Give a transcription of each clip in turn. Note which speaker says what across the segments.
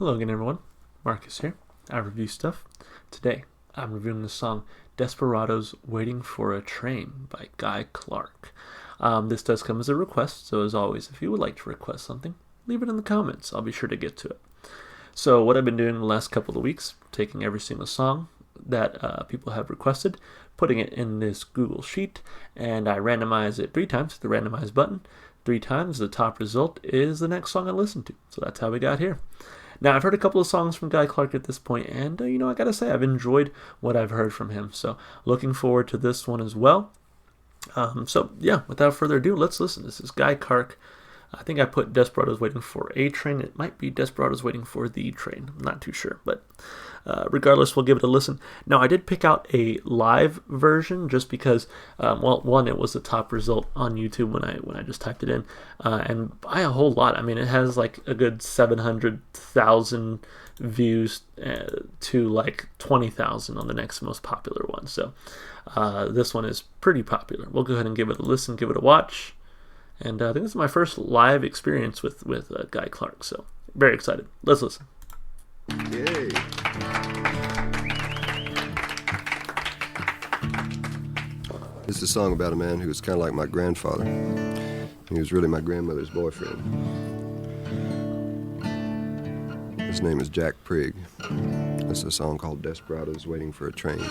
Speaker 1: Hello again, everyone. Marcus here. I review stuff. Today, I'm reviewing the song Desperadoes Waiting for a Train by Guy Clark. This does come as a request, so as always, if you would like to request something, leave it in the comments. I'll be sure to get to it. So what I've been doing the last couple of weeks, taking every single song that people have requested, putting it in this Google Sheet, and I randomize it 3 times, the randomize button. 3 times, the top result is the next song I listen to. So that's how we got here. Now, I've heard a couple of songs from Guy Clark at this point, and, I gotta say, I've enjoyed what I've heard from him. So, looking forward to this one as well. Without further ado, let's listen. This is Guy Clark. I think I put Desperadoes Waiting for a Train. It might be Desperadoes Waiting for the Train. I'm not too sure, but regardless, we'll give it a listen. Now, I did pick out a live version just because, one, it was the top result on YouTube when I just typed it in, and by a whole lot. I mean, it has like a good 700,000 views to like 20,000 on the next most popular one. So this one is pretty popular. We'll go ahead and give it a listen, give it a watch. And I think this is my first live experience with Guy Clark, so very excited. Let's listen.
Speaker 2: Yay. This is a song about a man who was kind of like my grandfather. He was really my grandmother's boyfriend. His name is Jack Prigg. This is a song called Desperadoes Waiting for a Train.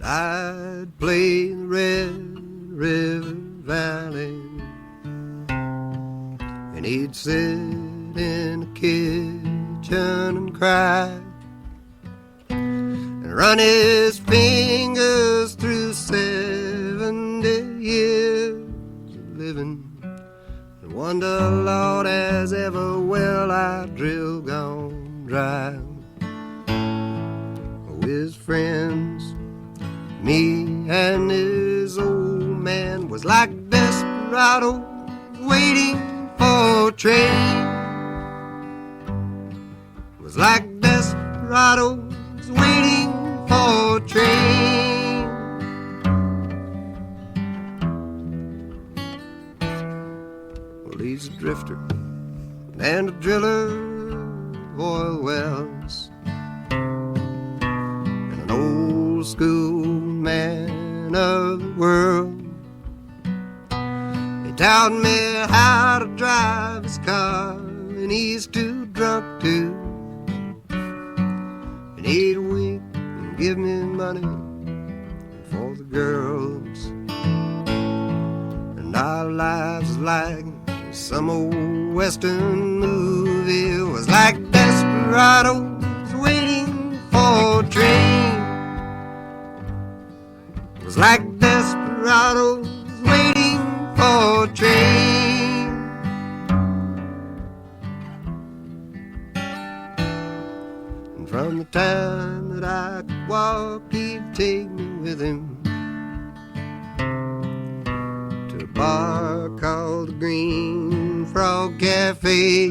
Speaker 2: I'd play the Red River Valley, and he'd sit in the kitchen and cry, and run his fingers through 70 years of living, and wonder, Lord, has ever well our drill gone dry. With his friends, me and his old man was like desperados waiting for a train. Was like desperados waiting for a train. Well, he's a drifter and a driller of oil wells, and an old school man of the world. He taught me how to drive his car, and he's too drunk to. And he'd wink and give me money for the girls. And our lives like some old western movie. It was like desperados waiting for a train. Was like desperados waiting for a train. And from the time that I could walk, he'd take me with him to a bar called the Green Frog Cafe.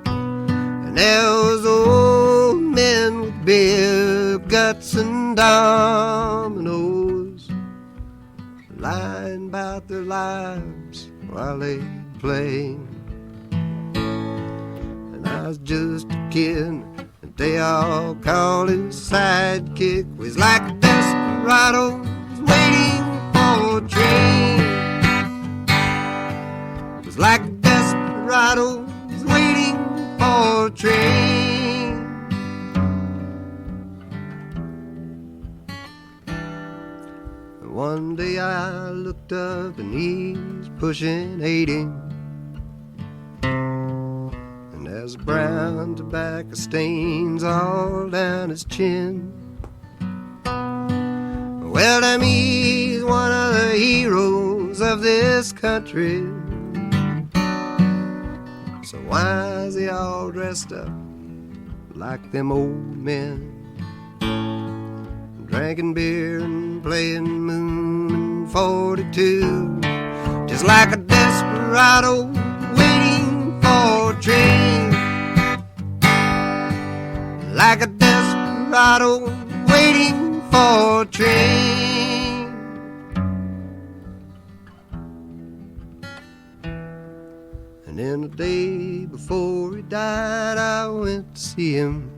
Speaker 2: And there was old men with beer guts and dominoes, lying about their lives while they play. And I was just a kid, and they all called him sidekick. Was like desperados waiting for a train. Was like desperados waiting for a train. One day I looked up and he's pushing 80, and there's brown tobacco stains all down his chin. Well, to me, he's one of the heroes of this country. So why is he all dressed up like them old men, drinking beer and playing Moon and 42, just like a desperado waiting for a train, like a desperado waiting for a train. the day before he died, I went to see him.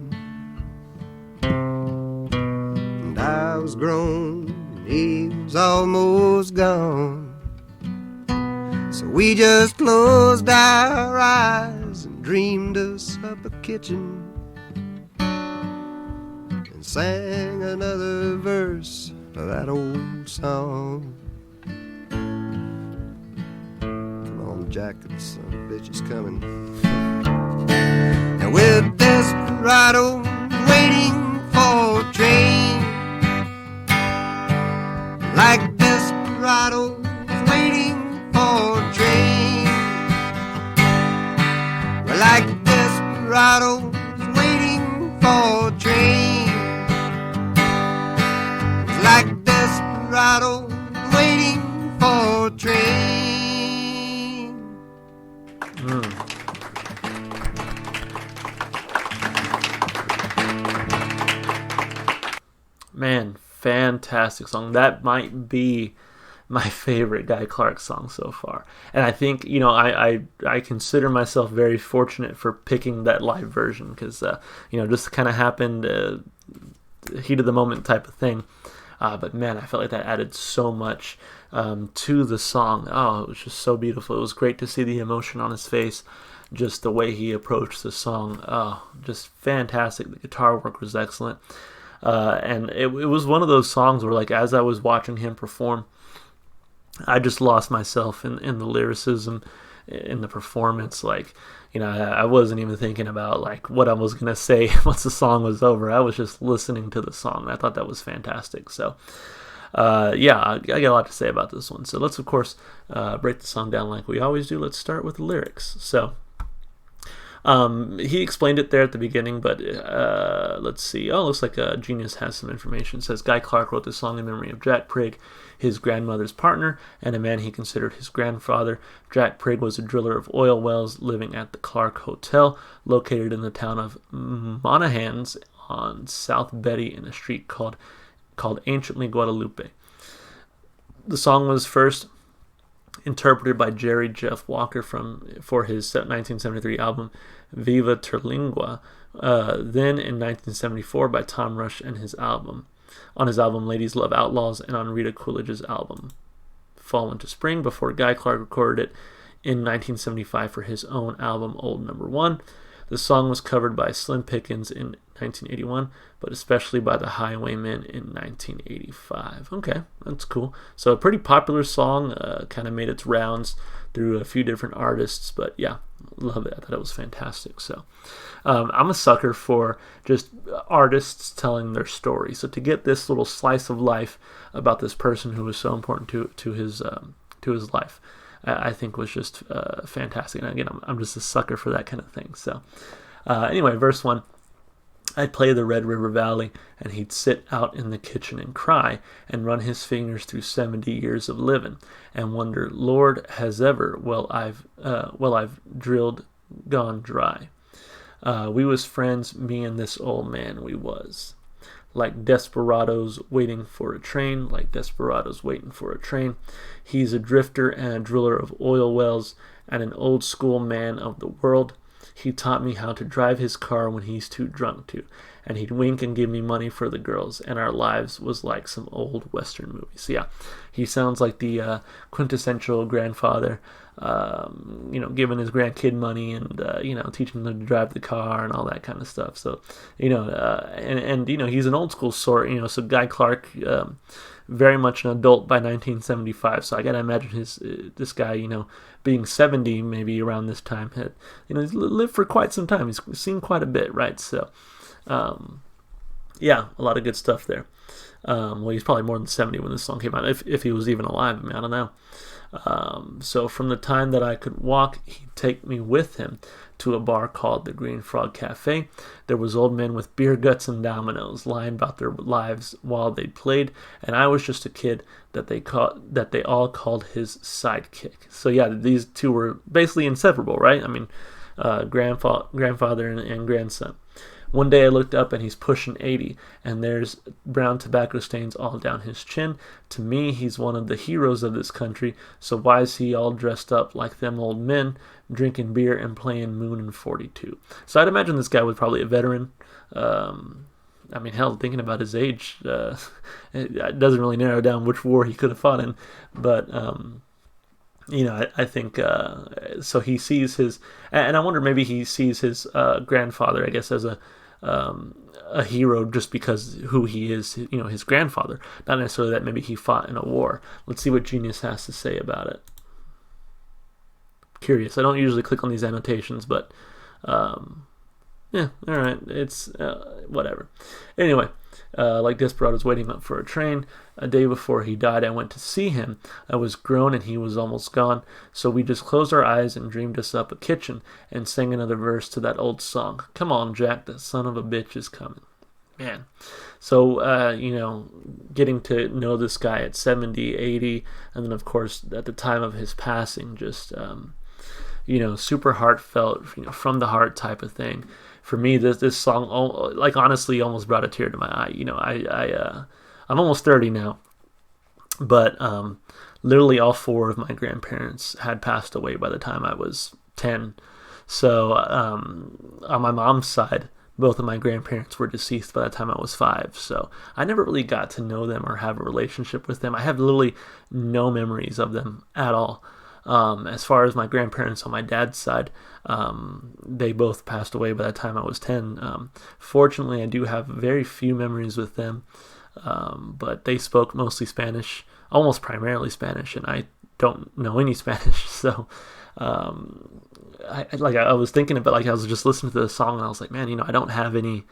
Speaker 2: And I was grown, and he was almost gone. So we just closed our eyes and dreamed of supper kitchen and sang another verse of that old song. Come on, Jack, the son of a bitch is coming. And we're desperados waiting for a train, like desperados waiting for a train. We're like desperados waiting for a train. It's like desperados waiting for a train.
Speaker 1: Man, fantastic song. That might be my favorite Guy Clark song so far. And I think, I consider myself very fortunate for picking that live version because, just kind of happened, heat of the moment type of thing. But man, I felt like that added so much to the song. Oh, it was just so beautiful. It was great to see the emotion on his face, just the way he approached the song. Oh, just fantastic. The guitar work was excellent. And it was one of those songs where, like, as I was watching him perform, I just lost myself in the lyricism, in the performance. Like, I wasn't even thinking about, like, what I was going to say once the song was over. I was just listening to the song. I thought that was fantastic. So, I got a lot to say about this one. So let's, of course, break the song down like we always do. Let's start with the lyrics. So, he explained it there at the beginning, but let's see. Oh, looks like Genius has some information. It says Guy Clark wrote this song in memory of Jack Prigg, his grandmother's partner, and a man he considered his grandfather. Jack Prigg was a driller of oil wells living at the Clark Hotel, located in the town of Monahans on South Betty in a street called anciently Guadalupe. The song was first interpreted by Jerry Jeff Walker for his 1973 album Viva Terlingua, then in 1974 by Tom Rush on his album Ladies Love Outlaws, and on Rita Coolidge's album Fall into Spring, before Guy Clark recorded it in 1975 for his own album Old Number One. The song was covered by Slim Pickens in 1981, but especially by the Highwaymen in 1985. Okay, that's cool. So a pretty popular song, kind of made its rounds through a few different artists, but yeah, love it. I thought it was fantastic. So I'm a sucker for just artists telling their story. So to get this little slice of life about this person who was so important to his life, I think was just fantastic. And again, I'm just a sucker for that kind of thing. So anyway, verse 1. I'd play the Red River Valley, and he'd sit out in the kitchen and cry, and run his fingers through 70 years of living, and wonder, Lord, has ever, I've drilled, gone dry. We was friends, me and this old man, we was. Like desperados waiting for a train, He's a drifter and a driller of oil wells, and an old school man of the world. He taught me how to drive his car when he's too drunk to, and he'd wink and give me money for the girls, and our lives was like some old Western movies. So yeah, he sounds like the quintessential grandfather, giving his grandkid money and, teaching them to drive the car and all that kind of stuff. So, he's an old school sort, so Guy Clark, very much an adult by 1975. So I got to imagine this guy, being 70 maybe around this time, had, he's lived for quite some time. He's seen quite a bit, right? So, a lot of good stuff there. He's probably more than 70 when this song came out, if he was even alive. I mean, I don't know. So from the time that I could walk, he'd take me with him to a bar called the Green Frog Cafe. There was old men with beer guts and dominoes lying about their lives while they played, and I was just a kid that they all called his sidekick. So yeah, these two were basically inseparable, right? I mean, grandfather and grandson. One day I looked up and he's pushing 80, and there's brown tobacco stains all down his chin. To me, he's one of the heroes of this country, so why is he all dressed up like them old men, drinking beer and playing Moon and 42? So I'd imagine this guy was probably a veteran. I mean, hell, thinking about his age, it doesn't really narrow down which war he could have fought in, but I think so. He sees his, and I wonder maybe he sees his grandfather, I guess, as a hero just because who he is, his grandfather. Not necessarily that maybe he fought in a war. Let's see what Genius has to say about it. Curious. I don't usually click on these annotations, but yeah, all right. It's whatever. Anyway. Like Desperadoes waiting up for a train. A day before he died, I went to see him. I was grown and he was almost gone. So we just closed our eyes and dreamed us up a kitchen and sang another verse to that old song. Come on, Jack, the son of a bitch is coming. Man. So, getting to know this guy at 70, 80, and then, of course, at the time of his passing, just, super heartfelt, from the heart type of thing. For me, this song, honestly, almost brought a tear to my eye. I'm almost 30 now, but literally all four of my grandparents had passed away by the time I was 10. So on my mom's side, both of my grandparents were deceased by the time I was 5. So I never really got to know them or have a relationship with them. I have literally no memories of them at all. As far as my grandparents on my dad's side, they both passed away by the time I was 10. Fortunately, I do have very few memories with them, but they spoke mostly Spanish, almost primarily Spanish, and I don't know any Spanish. So I was thinking about, I was just listening to the song, and I was like, man, I don't have any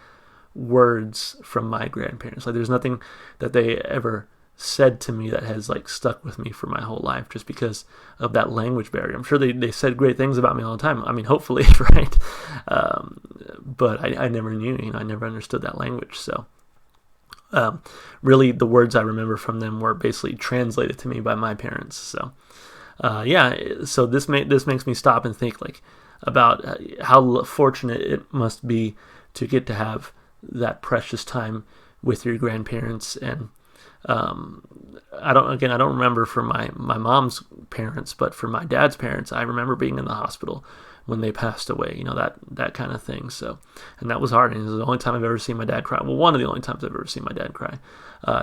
Speaker 1: words from my grandparents. There's nothing that they ever said to me that has stuck with me for my whole life just because of that language barrier. I'm sure they said great things about me all the time. I mean, hopefully, right? But I never knew, I never understood that language. So really the words I remember from them were basically translated to me by my parents. So so this makes me stop and think about how fortunate it must be to get to have that precious time with your grandparents. And I don't remember for my mom's parents, but for my dad's parents, I remember being in the hospital when they passed away, that kind of thing. So, and that was hard. And it was the only time I've ever seen my dad cry. Well, one of the only times I've ever seen my dad cry.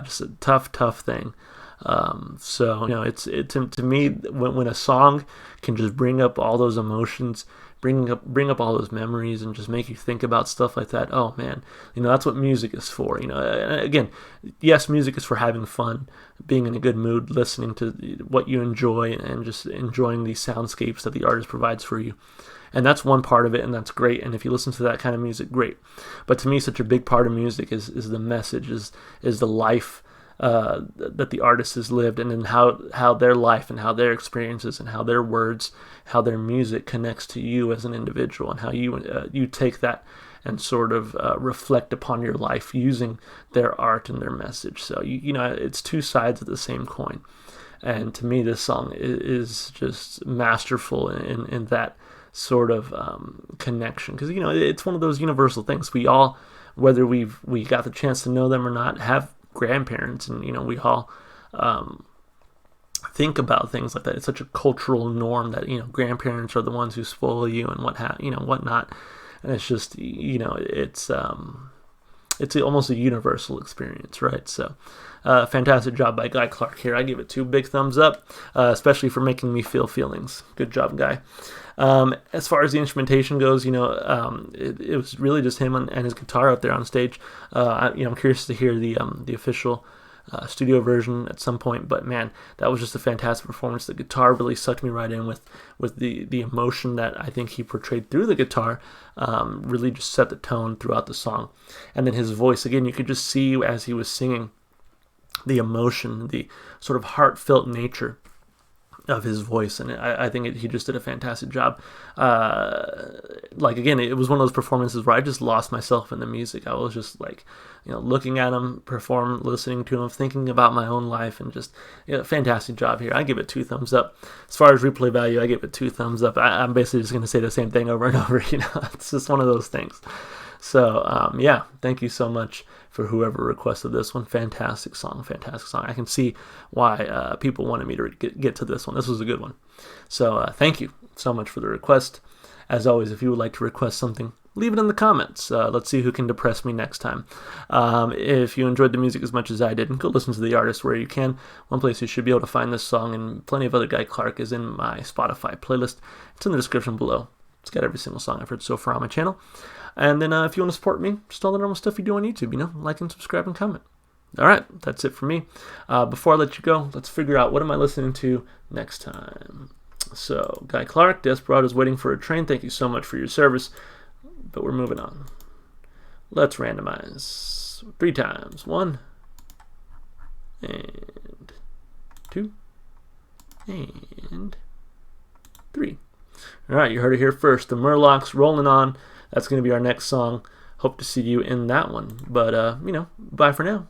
Speaker 1: Just a tough thing. It's to me, when a song can just bring up all those emotions, bring up all those memories, and just make you think about stuff like that. Oh man, that's what music is for. Again, yes, music is for having fun, being in a good mood, listening to what you enjoy, and just enjoying these soundscapes that the artist provides for you. And that's one part of it, and that's great. And if you listen to that kind of music, great. But to me, such a big part of music is the message, is the life that the artist has lived, and then how their life and how their experiences and how their words, how their music connects to you as an individual, and how you take that and sort of reflect upon your life using their art and their message. So it's two sides of the same coin. And to me, this song is just masterful in that sort of connection, because it's one of those universal things. We all, whether we got the chance to know them or not, have grandparents, and we all think about things like that. It's such a cultural norm that grandparents are the ones who spoil you and whatnot, and it's just it's almost a universal experience, right? So fantastic job by Guy Clark here. I give it 2 big thumbs up, especially for making me feel feelings. Good job, Guy. As far as the instrumentation goes, it was really just him and his guitar out there on stage. I'm curious to hear the official studio version at some point, but man, that was just a fantastic performance. The guitar really sucked me right in with the emotion that I think he portrayed through the guitar. Really just set the tone throughout the song. And then his voice, again, you could just see as he was singing the emotion, the sort of heartfelt nature of his voice, and I think he just did a fantastic job. Again, it was one of those performances where I just lost myself in the music. I was just looking at him perform, listening to him, thinking about my own life, and just fantastic job here. I give it 2 thumbs up. As far as replay value, I give it 2 thumbs up. I'm basically just going to say the same thing over and over. It's just one of those things. So yeah, thank you so much for whoever requested this one. Fantastic song, fantastic song. I can see why people wanted me to get to this one. This was a good one. So thank you so much for the request. As always, if you would like to request something, leave it in the comments. Let's see who can depress me next time. If you enjoyed the music as much as I did, go listen to the artist where you can. One place you should be able to find this song and plenty of other Guy Clark is in my Spotify playlist. It's in the description below. It's got every single song I've heard so far on my channel. And then if you want to support me, just all the normal stuff you do on YouTube, like and subscribe and comment. All right, that's it for me. Before I let you go, let's figure out what am I listening to next time. So, Guy Clark, Desperadoes, Waiting for a Train. Thank you so much for your service. But we're moving on. Let's randomize 3 times. 1 and 2 and 3. All right, you heard it here first. The Murlocs, Rolling On. That's going to be our next song. Hope to see you in that one. But, bye for now.